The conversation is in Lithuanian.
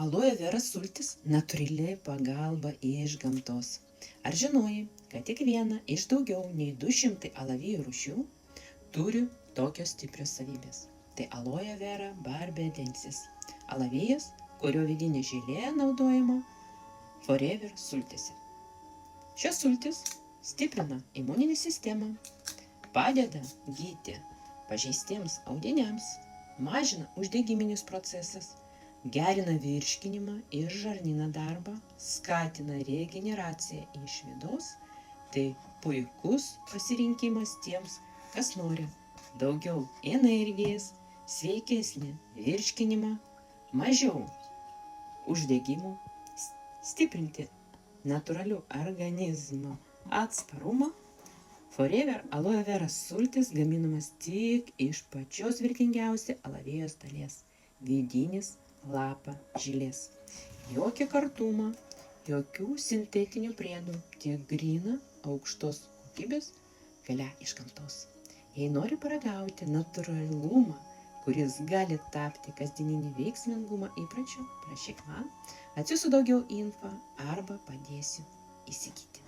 Aloe vera sultis – natūrali pagalba iš gamtos. Ar žinojai, kad tik viena iš daugiau nei 200 alavijų rūšių turi tokios stiprios savybės? Tai aloe vera barbadensis – alavijas, kurio vidinė želė naudojama Forever sultise. Šios sultis stiprina imuninę sistemą, padeda gydyti pažeistiems audiniams, mažina uždegiminius procesus, gerina virškinimą ir žarnyno darbą, skatina regeneraciją iš vidaus. Tai puikus pasirinkimas tiems, kas nori daugiau energijos, sveikesnį virškinimą, mažiau uždegimų, stiprinti natūralių organizmo atsparumą. Forever aloe vera sultis gaminamas tik iš pačios vertingiausios alavijos dalies – vidinis lapą žilės. Jokio kartumo, jokių sintetinių priedų, tik gryna aukštos kokybės galia iš gamtos. Jei nori paragauti natūralumą, kuris gali tapti kasdieninį veiksmingumą įpračiu, prašyk man, atsiųsiu daugiau info arba padėsiu įsigyti.